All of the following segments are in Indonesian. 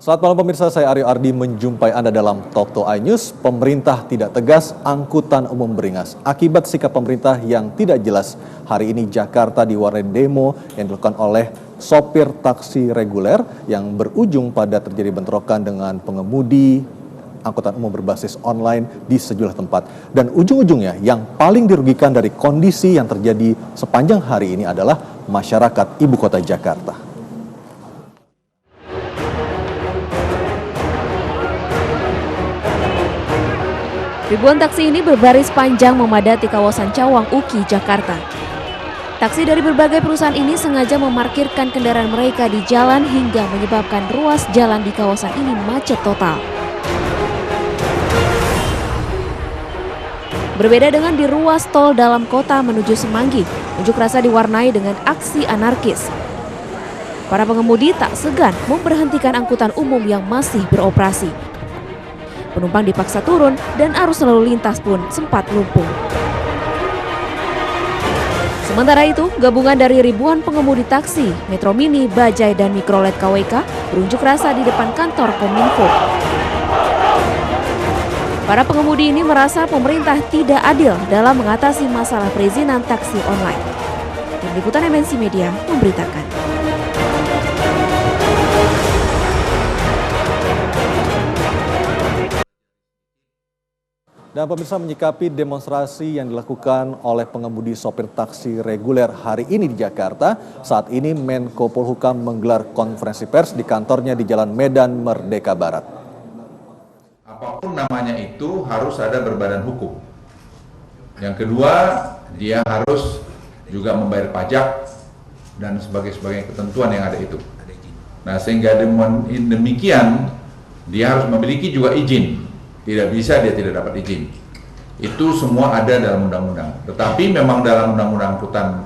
Selamat malam pemirsa, saya Aryo Ardi menjumpai Anda dalam Talk to iNews. Pemerintah tidak tegas, angkutan umum beringas. Akibat sikap pemerintah yang tidak jelas, hari ini Jakarta diwarnai demo yang dilakukan oleh sopir taksi reguler yang berujung pada terjadi bentrokan dengan pengemudi angkutan umum berbasis online di sejumlah tempat. Dan ujung-ujungnya yang paling dirugikan dari kondisi yang terjadi sepanjang hari ini adalah masyarakat ibu kota Jakarta. Ribuan taksi ini berbaris panjang memadati kawasan Cawang Uki, Jakarta. Taksi dari berbagai perusahaan ini sengaja memarkirkan kendaraan mereka di jalan hingga menyebabkan ruas jalan di kawasan ini macet total. Berbeda dengan di ruas tol dalam kota menuju Semanggi, unjuk rasa diwarnai dengan aksi anarkis. Para pengemudi tak segan memberhentikan angkutan umum yang masih beroperasi. Penumpang dipaksa turun dan arus lalu lintas pun sempat lumpuh. Sementara itu, gabungan dari ribuan pengemudi taksi, Metro Mini, Bajai, dan Mikrolet KWK berunjuk rasa di depan kantor Kominfo. Para pengemudi ini merasa pemerintah tidak adil dalam mengatasi masalah perizinan taksi online. Tim Liputan MNC Media memberitakan. Dan pemirsa, menyikapi demonstrasi yang dilakukan oleh pengemudi sopir taksi reguler hari ini di Jakarta, saat ini Menko Polhukam menggelar konferensi pers di kantornya di Jalan Medan Merdeka Barat. Apapun namanya itu harus ada berbadan hukum. Yang kedua, dia harus juga membayar pajak dan sebagai ketentuan yang ada itu. Nah, sehingga demikian dia harus memiliki juga izin. Tidak bisa dia tidak dapat izin. Itu semua ada dalam undang-undang. Tetapi memang dalam undang-undang angkutan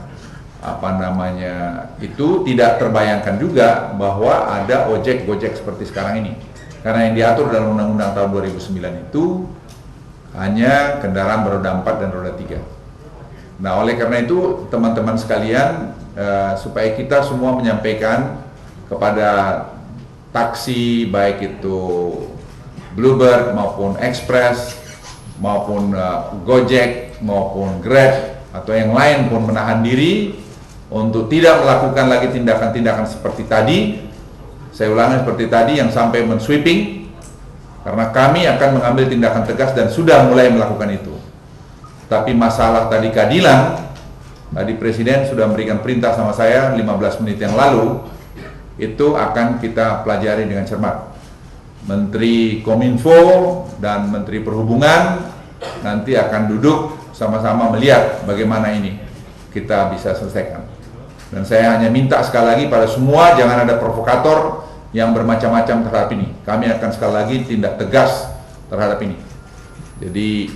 itu tidak terbayangkan juga bahwa ada ojek gojek seperti sekarang ini. Karena yang diatur dalam undang-undang tahun 2009 itu hanya kendaraan beroda 4 dan roda 3. Nah, oleh karena itu teman-teman sekalian, supaya kita semua menyampaikan kepada taksi baik itu Bluebird maupun Express maupun Gojek maupun Grab atau yang lain pun menahan diri untuk tidak melakukan lagi tindakan-tindakan seperti tadi. Saya ulangi seperti tadi yang sampai men-sweeping, karena kami akan mengambil tindakan tegas dan sudah mulai melakukan itu. Tapi masalah tadi keadilan, tadi Presiden sudah memberikan perintah sama saya 15 menit yang lalu, itu akan kita pelajari dengan cermat. Menteri Kominfo dan Menteri Perhubungan nanti akan duduk sama-sama melihat bagaimana ini kita bisa selesaikan. Dan saya hanya minta sekali lagi pada semua, jangan ada provokator yang bermacam-macam terhadap ini. Kami akan sekali lagi tindak tegas terhadap ini. Jadi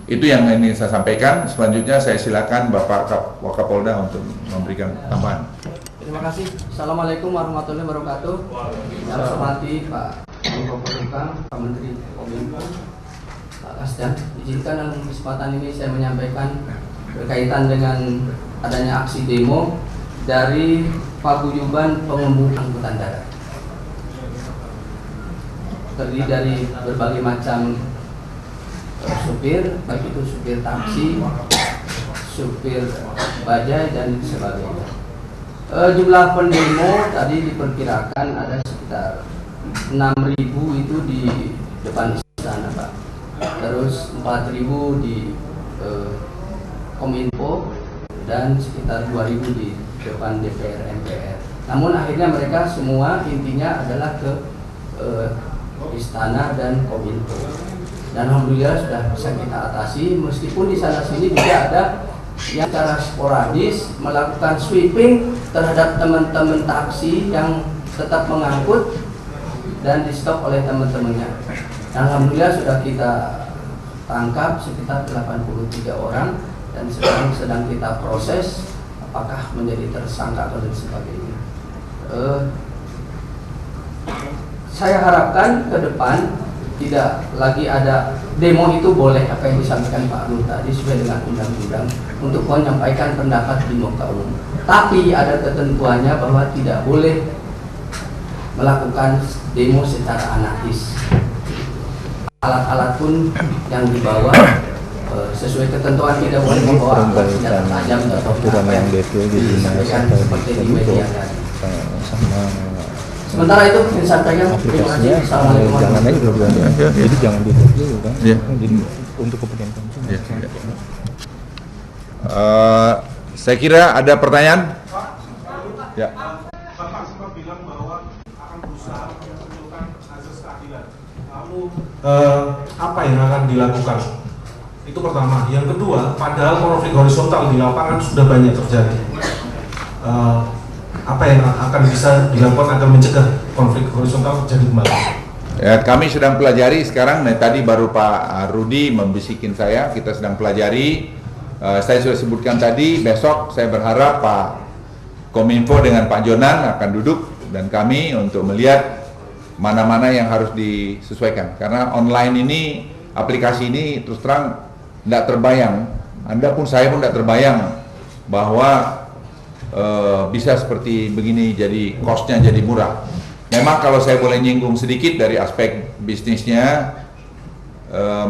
itu yang ingin saya sampaikan. Selanjutnya saya silakan Bapak Wakapolda untuk memberikan tambahan. Terima kasih. Assalamualaikum warahmatullahi wabarakatuh. Yang saya hormati Pak Menko Polhukam, Pak Menteri Kominfo, Pak Kasdan. Izinkan dalam kesempatan ini saya menyampaikan berkaitan dengan adanya aksi demo dari paguyuban pengemudi angkutan darat. Terdiri dari berbagai macam supir, baik itu supir taksi, supir bajai dan sebagainya. Jumlah pendemo tadi diperkirakan ada sekitar 6.000 itu di depan istana, Pak. Terus 4.000 di Kominfo dan sekitar 2.000 di depan DPR MPR. Namun akhirnya mereka semua intinya adalah ke istana dan Kominfo. Dan alhamdulillah sudah bisa kita atasi, meskipun di sana sini juga ada yang secara sporadis melakukan sweeping terhadap teman-teman taksi yang tetap mengangkut dan di stop oleh teman-temannya. Alhamdulillah sudah kita tangkap sekitar 83 orang dan sekarang sedang kita proses apakah menjadi tersangka atau dan sebagainya. Saya harapkan ke depan tidak lagi ada demo. Itu boleh apa yang disampaikan Pak Nur tadi sesuai dengan undang-undang untuk menyampaikan pendapat di muka umum. Tapi ada ketentuannya bahwa tidak boleh melakukan demo secara anarkis. Alat-alat pun yang dibawa sesuai ketentuan tidak boleh membawa senjata tajam atau yang seperti di media tadi. Sementara itu mungkin sampaikan terima kasih. Assalamualaikum warahmatullahi wabarakatuh. Jadi jangan ditutup dulu kan. Jadi untuk kepentingan konsumen. Saya kira ada pertanyaan. Ya. Bapak sempat bilang bahwa akan berusaha memunculkan azas keadilan. Lalu apa yang akan dilakukan? Itu pertama. Yang kedua, padahal konflik horizontal di lapangan sudah banyak terjadi. Apa yang akan bisa dilakukan agar mencegah konflik horizontal terjadi kembali? Ya, kami sedang pelajari sekarang. Tadi baru Pak Rudi membisikin saya, kita sedang pelajari. Saya sudah sebutkan tadi, besok saya berharap Pak Kominfo dengan Pak Jonan akan duduk dan kami untuk melihat mana-mana yang harus disesuaikan. Karena online ini, aplikasi ini terus terang tidak terbayang. Anda pun, saya pun tidak terbayang bahwa bisa seperti begini, jadi cost-nya jadi murah. Memang kalau saya boleh nyinggung sedikit dari aspek bisnisnya,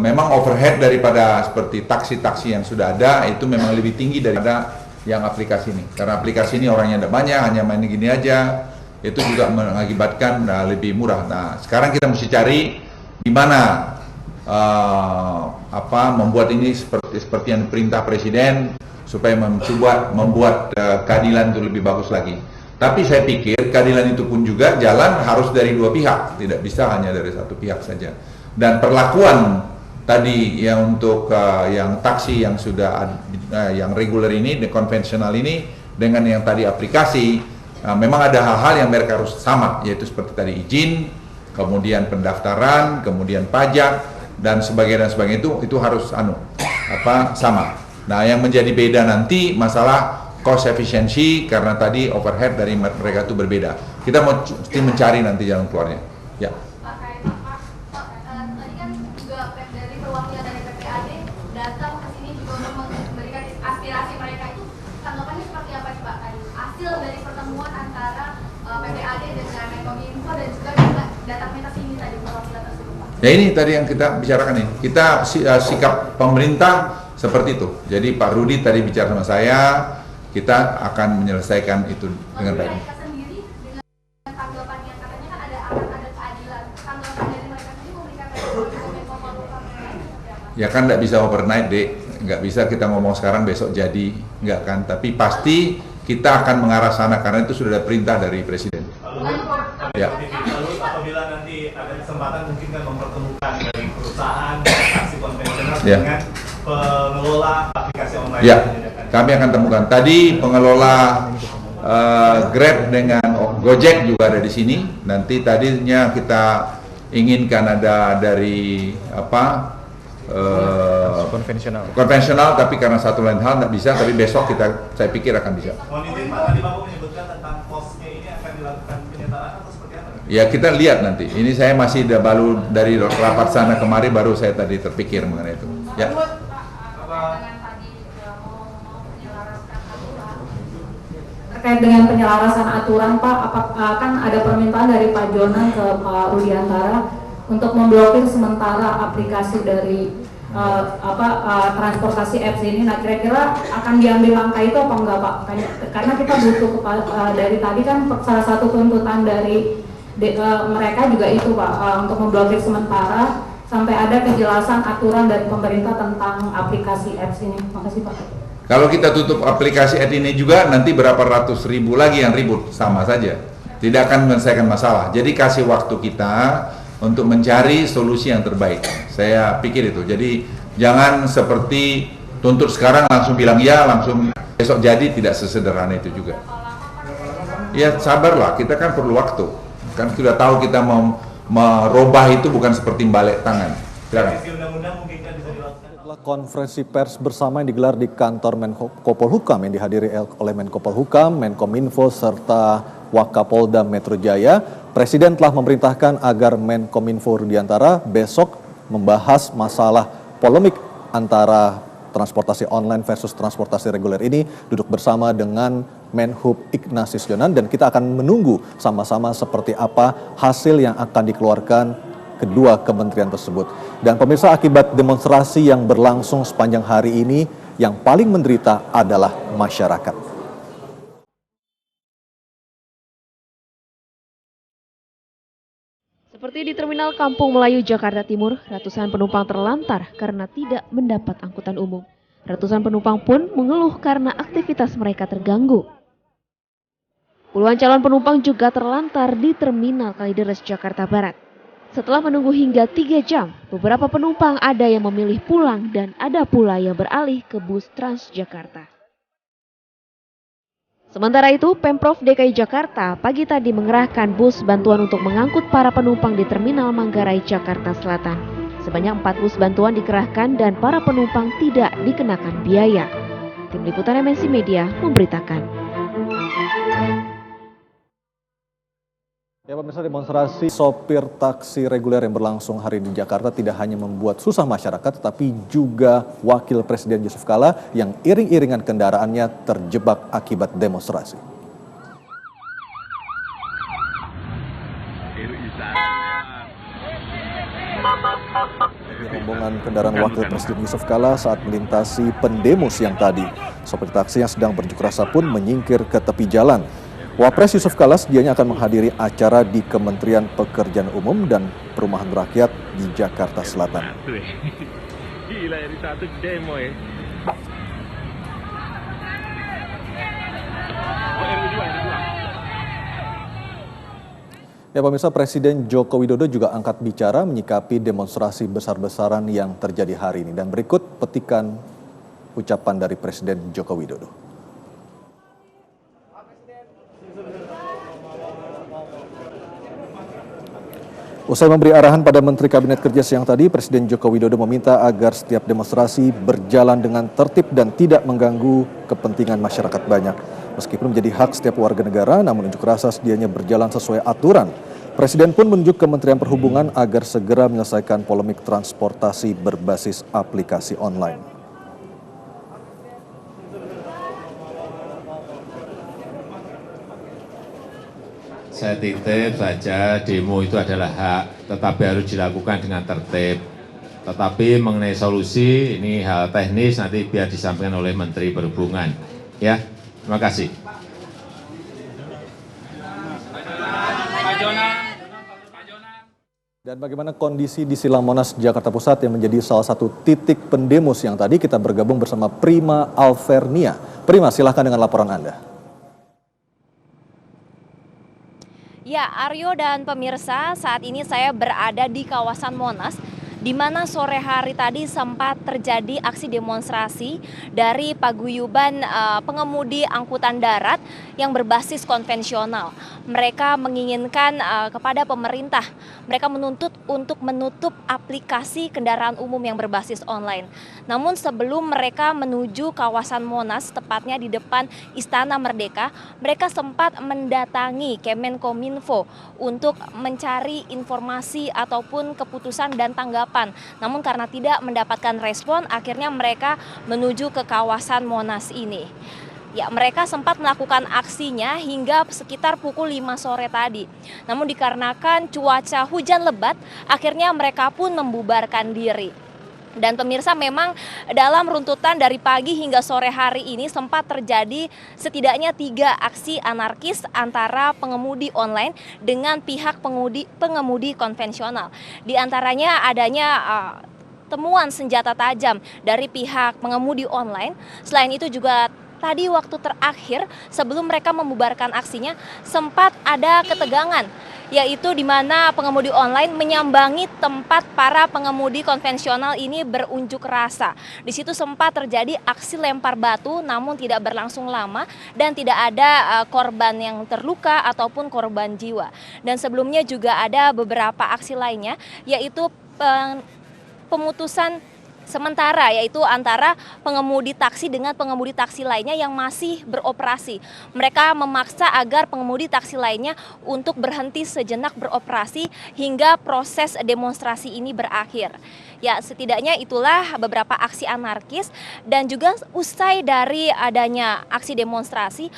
memang overhead daripada seperti taksi-taksi yang sudah ada itu memang lebih tinggi daripada yang aplikasi ini. Karena aplikasi ini orangnya tidak banyak, hanya main gini aja, itu juga mengakibatkan lebih murah. Nah, sekarang kita mesti cari gimana membuat ini seperti yang perintah Presiden, supaya membuat keadilan itu lebih bagus lagi. Tapi saya pikir keadilan itu pun juga jalan harus dari dua pihak, tidak bisa hanya dari satu pihak saja. Dan perlakuan tadi yang untuk yang taksi yang sudah yang reguler ini, konvensional ini, dengan yang tadi aplikasi, memang ada hal-hal yang mereka harus sama, yaitu seperti tadi izin, kemudian pendaftaran, kemudian pajak dan sebagainya itu harus sama. Nah, yang menjadi beda nanti masalah cost efficiency karena tadi overhead dari mereka itu berbeda. Kita mesti mencari nanti jalan keluarnya. Ya. Tadi kan juga dari perwakilan dari PPAD datang ke sini juga untuk memberikan aspirasi mereka itu, tanggapannya seperti apa Pak? Hasil dari pertemuan antara PPAD dengan Menkominfo dan juga datangnya ke sini tadi perwakilan tersebut Pak? Ya, ini tadi yang kita bicarakan ini. Kita sikap pemerintah seperti itu. Jadi Pak Rudi tadi bicara sama saya, kita akan menyelesaikan itu dengan baik. Mereka sendiri dengan tanggapan yang katanya kan akan ada keadilan. Tanggapan dari mereka sendiri memberikan ya kan tidak bisa overnight, Dek. Nggak bisa kita ngomong sekarang besok jadi, nggak kan. Tapi pasti kita akan mengarah sana karena itu sudah ada perintah dari Presiden. Ya. Lalu apabila nanti ada kesempatan mungkin kan mempertemukan dari perusahaan taksi konvensional dengan pengelola aplikasi online. Ya, kami akan temukan. Tadi pengelola Grab dengan Gojek juga ada di sini. Nanti tadinya kita inginkan ada dari konvensional, tapi karena satu lain hal tidak bisa. Tapi besok saya pikir akan bisa. Mohon izin Pak, tadi Bapak menyebutkan tentang cost-nya ini akan dilakukan penyetaan atau seperti apa? Ya, kita lihat nanti. Ini saya masih baru dari rapat sana kemarin baru saya tadi terpikir mengenai itu. Ya. Terkait dengan penyelarasan aturan Pak, kan ada permintaan dari Pak Jonan ke Pak Rudiantara untuk memblokir sementara aplikasi dari transportasi apps ini. Nah, kira-kira akan diambil langkah itu apa enggak Pak? Karena kita butuh dari tadi kan salah satu tuntutan dari mereka juga itu Pak, untuk memblokir sementara sampai ada kejelasan aturan dari pemerintah tentang aplikasi apps ini. Makasih Pak. Kalau kita tutup aplikasi ad ini juga nanti berapa ratus ribu lagi yang ribut, sama saja. Tidak akan menyelesaikan masalah. Jadi kasih waktu kita untuk mencari solusi yang terbaik. Saya pikir itu. Jadi jangan seperti tuntut sekarang langsung bilang ya, langsung besok jadi, tidak sesederhana itu juga. Ya sabarlah, kita kan perlu waktu. Kan sudah tahu kita mau merubah itu bukan seperti balik tangan. Silakan. Konferensi pers bersama yang digelar di kantor Menko Polhukam yang dihadiri oleh Menko Polhukam, Menkominfo, serta Wakapolda Metro Jaya, Presiden telah memerintahkan agar Menkominfo Rudiantara besok membahas masalah polemik antara transportasi online versus transportasi reguler ini, duduk bersama dengan Menhub Ignatius Jonan, dan kita akan menunggu sama-sama seperti apa hasil yang akan dikeluarkan kedua kementerian tersebut. Dan pemirsa, akibat demonstrasi yang berlangsung sepanjang hari ini, yang paling menderita adalah masyarakat. Seperti di Terminal Kampung Melayu, Jakarta Timur, ratusan penumpang terlantar karena tidak mendapat angkutan umum. Ratusan penumpang pun mengeluh karena aktivitas mereka terganggu. Puluhan calon penumpang juga terlantar di Terminal Kalideres, Jakarta Barat. Setelah menunggu hingga 3 jam, beberapa penumpang ada yang memilih pulang dan ada pula yang beralih ke bus Transjakarta. Sementara itu, Pemprov DKI Jakarta pagi tadi mengerahkan bus bantuan untuk mengangkut para penumpang di Terminal Manggarai, Jakarta Selatan. Sebanyak 4 bus bantuan dikerahkan dan para penumpang tidak dikenakan biaya. Tim Liputan MNC Media memberitakan. Ya pemirsa, demonstrasi sopir taksi reguler yang berlangsung hari ini di Jakarta tidak hanya membuat susah masyarakat, tetapi juga Wakil Presiden Yusuf Kala yang iring-iringan kendaraannya terjebak akibat demonstrasi. Rombongan kendaraan Wakil Presiden Yusuf Kala saat melintasi pendemo siang tadi. Sopir taksi yang sedang berjuk rasa pun menyingkir ke tepi jalan. Wapres Yusuf Kala sedianya akan menghadiri acara di Kementerian Pekerjaan Umum dan Perumahan Rakyat di Jakarta Selatan. Gila, ini satu demo ya. Ya pemirsa, Presiden Joko Widodo juga angkat bicara menyikapi demonstrasi besar-besaran yang terjadi hari ini. Dan berikut petikan ucapan dari Presiden Joko Widodo. Usai memberi arahan pada Menteri Kabinet Kerja siang tadi, Presiden Joko Widodo meminta agar setiap demonstrasi berjalan dengan tertib dan tidak mengganggu kepentingan masyarakat banyak. Meskipun menjadi hak setiap warga negara, namun unjuk rasa sedianya berjalan sesuai aturan. Presiden pun menunjuk Kementerian Perhubungan agar segera menyelesaikan polemik transportasi berbasis aplikasi online. Saya titip saja, demo itu adalah hak, tetapi harus dilakukan dengan tertib. Tetapi mengenai solusi, ini hal teknis nanti biar disampaikan oleh Menteri Perhubungan. Ya, terima kasih. Dan bagaimana kondisi di Silang Monas, Jakarta Pusat yang menjadi salah satu titik pendemo siang tadi, kita bergabung bersama Prima Alvernia. Prima, silahkan dengan laporan Anda. Ya, Aryo dan pemirsa, saat ini saya berada di kawasan Monas, di mana sore hari tadi sempat terjadi aksi demonstrasi dari paguyuban pengemudi angkutan darat yang berbasis konvensional. Mereka menginginkan kepada pemerintah, mereka menuntut untuk menutup aplikasi kendaraan umum yang berbasis online. Namun sebelum mereka menuju kawasan Monas, tepatnya di depan Istana Merdeka, mereka sempat mendatangi Kemenkominfo untuk mencari informasi ataupun keputusan dan tanggapan. Namun karena tidak mendapatkan respon, akhirnya mereka menuju ke kawasan Monas ini. Ya, mereka sempat melakukan aksinya hingga sekitar pukul 5 sore tadi. Namun dikarenakan cuaca hujan lebat, akhirnya mereka pun membubarkan diri. Dan pemirsa, memang dalam runtutan dari pagi hingga sore hari ini sempat terjadi setidaknya 3 aksi anarkis antara pengemudi online dengan pihak pengemudi konvensional. Di antaranya adanya temuan senjata tajam dari pihak pengemudi online. Selain itu juga tadi waktu terakhir sebelum mereka membubarkan aksinya sempat ada ketegangan, yaitu di mana pengemudi online menyambangi tempat para pengemudi konvensional ini berunjuk rasa. Di situ sempat terjadi aksi lempar batu, namun tidak berlangsung lama dan tidak ada korban yang terluka ataupun korban jiwa. Dan sebelumnya juga ada beberapa aksi lainnya, yaitu pemutusan sementara, yaitu antara pengemudi taksi dengan pengemudi taksi lainnya yang masih beroperasi. Mereka memaksa agar pengemudi taksi lainnya untuk berhenti sejenak beroperasi hingga proses demonstrasi ini berakhir. Ya, setidaknya itulah beberapa aksi anarkis, dan juga usai dari adanya aksi demonstrasi,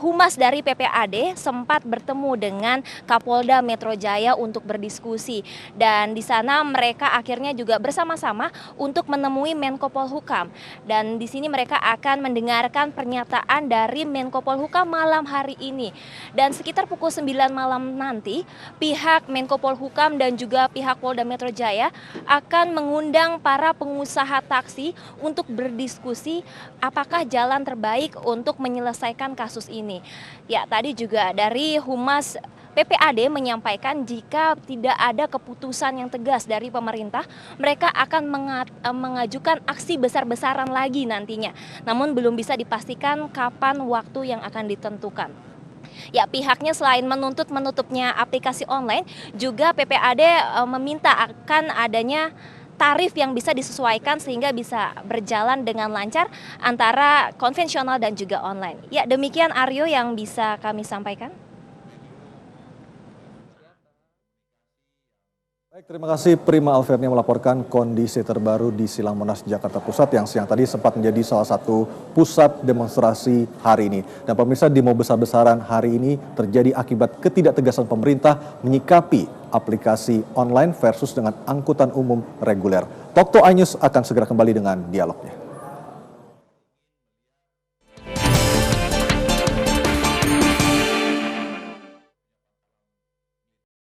Humas dari PPAD sempat bertemu dengan Kapolda Metro Jaya untuk berdiskusi, dan di sana mereka akhirnya juga bersama-sama untuk menemui Menko Polhukam, dan di sini mereka akan mendengarkan pernyataan dari Menko Polhukam malam hari ini. Dan sekitar pukul 9 malam nanti, pihak Menko Polhukam dan juga pihak Polda Metro Jaya akan mengundang para pengusaha taksi untuk berdiskusi apakah jalan terbaik untuk menyelesaikan kasus ini. Ya, tadi juga dari Humas PPAD menyampaikan jika tidak ada keputusan yang tegas dari pemerintah, mereka akan mengajukan aksi besar-besaran lagi nantinya. Namun belum bisa dipastikan kapan waktu yang akan ditentukan. Ya, pihaknya selain menutupnya aplikasi online, juga PPAD meminta akan adanya tarif yang bisa disesuaikan sehingga bisa berjalan dengan lancar antara konvensional dan juga online. Ya, demikian Aryo yang bisa kami sampaikan. Baik, terima kasih Prima Alvernia melaporkan kondisi terbaru di Silang Monas, Jakarta Pusat yang siang tadi sempat menjadi salah satu pusat demonstrasi hari ini. Dan pemirsa, demo besar-besaran hari ini terjadi akibat ketidaktegasan pemerintah menyikapi aplikasi online versus dengan angkutan umum reguler. Tok To iNews akan segera kembali dengan dialognya.